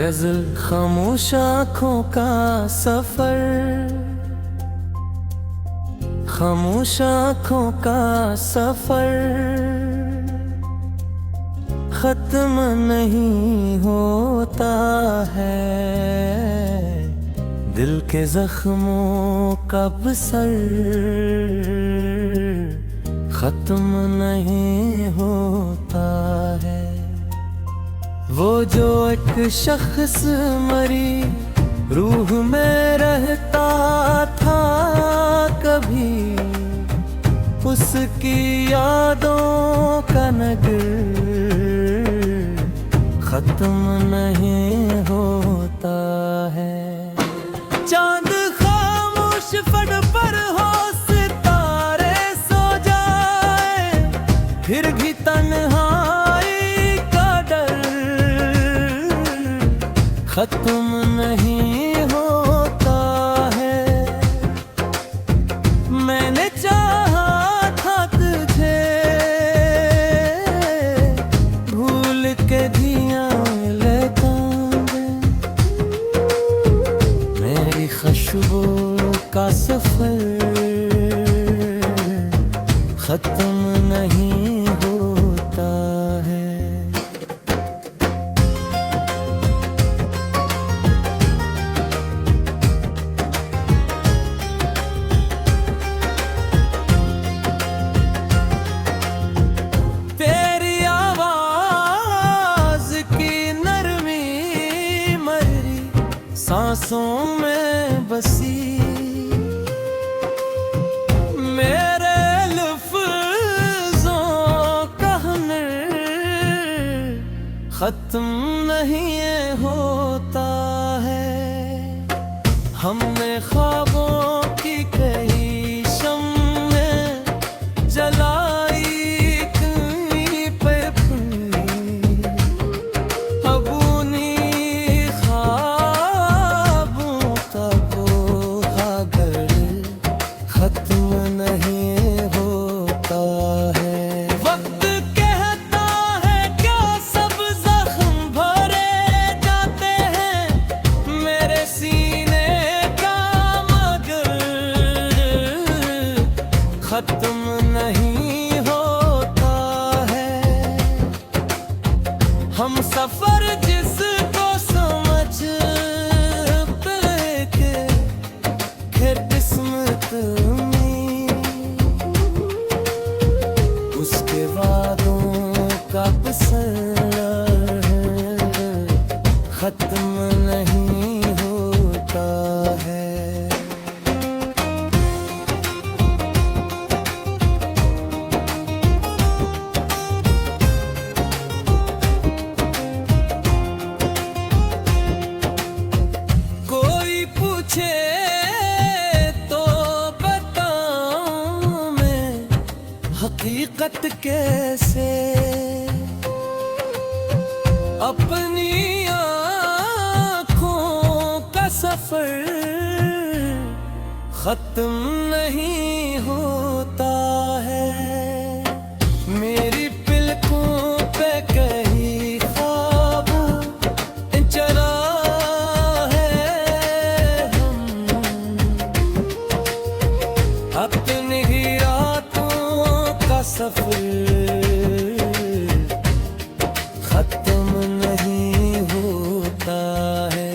गजल खामोश आँखों का सफर, खामोश आँखों का सफर खत्म नहीं होता है। दिल के जख्मों का बसर खत्म नहीं होता है। वो जो एक शख्स मरी रूह में रहता था कभी, उसकी यादों का नगर खत्म नहीं होता है। चांद खामोश फट पर हो सितारे सो जाए, फिर भी तन्हाई का डर खत्म नहीं होता है। मैंने चाहा था तुझे भूल के दिया लेता, मेरी खुशबू का सफर खत्म नहीं होता है। तेरी आवाज की नरमी मेरी सांसों में बसी, मेरे लफ्ज़ों का हुनर खत्म नहीं होता है। हमने ख्वाबों की कई शम्में जलाई कहीं पे अपनी, अब उन्हीं ख्वाबों का वो घर खत्म नहीं होता है। वक्त कहता है क्या सब जख्म भरे जाते हैं, मेरे सीने का मगर खत्म नहीं होता है। हम सफर जिसको समझते के फिर किस्मत में उसके वादों का असर खत्म नहीं होता है। कोई पूछे तो बताऊं मैं हकीकत कैसे, अपनी आँखों का सफर खत्म नहीं होता है। मेरी पलकों पे कहीं ख्वाब चला है, हम अपनी ही रातों का सफर खत्म नहीं होता है।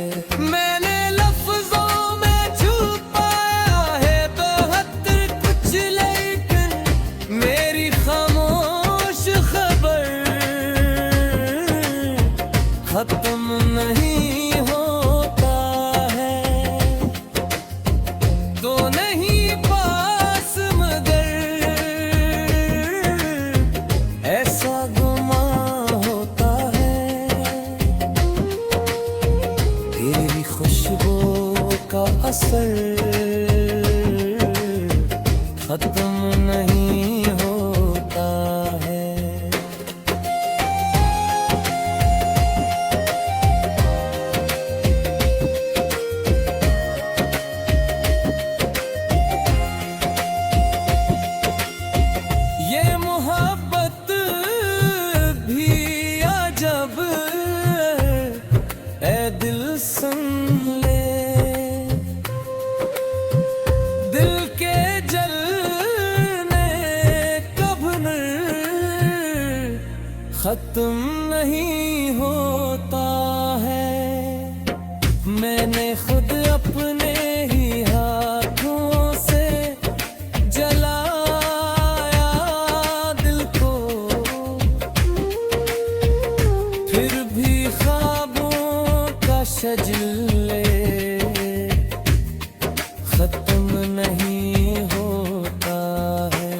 मैंने लफ्जों में छुपाया है बेहतर कुछ, लेकिन मेरी खामोश खबर खत्म नहीं होता है। तो नहीं पास मगर ऐसा गुमा होता है। तेरी खुशबू का असर खत्म नहीं होता है। ये मोहब्बत भी अजब ऐ खत्म नहीं होता है। मैंने खुद अपने ही हाथों से जलाया दिल को, फिर भी ख्वाबों का शजले खत्म नहीं होता है।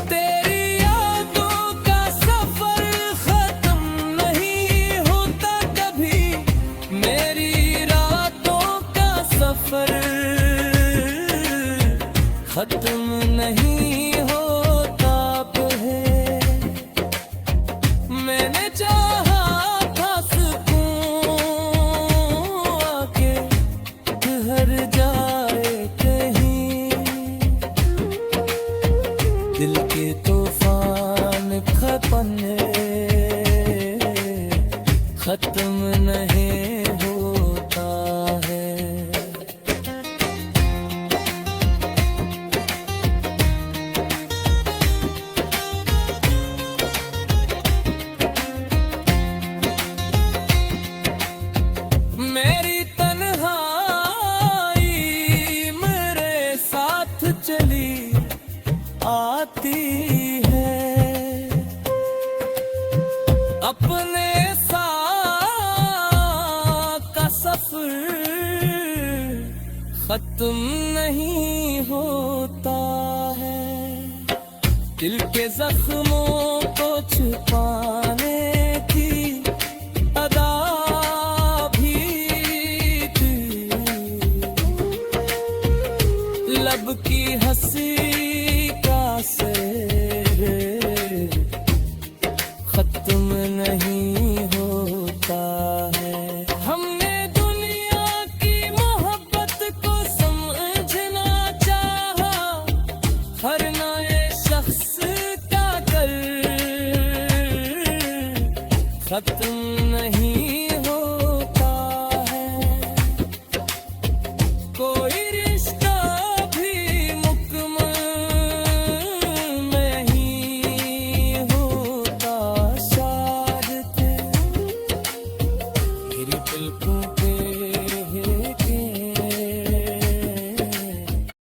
तेरी यादों का सफर खत्म नहीं होता कभी, मेरी रातों का सफर खत्म नहीं होता अब है। मैंने चाहा था सुकून आके घर जाए कहीं, दिल के तूफान खपने खत्म नहीं होता है। मेरी तन्हाई मेरे साथ चली आती है, अपने साथ का सफर खत्म नहीं होता है। दिल के जख्मों को छुपाने की अदा भी थी, लब की हंसी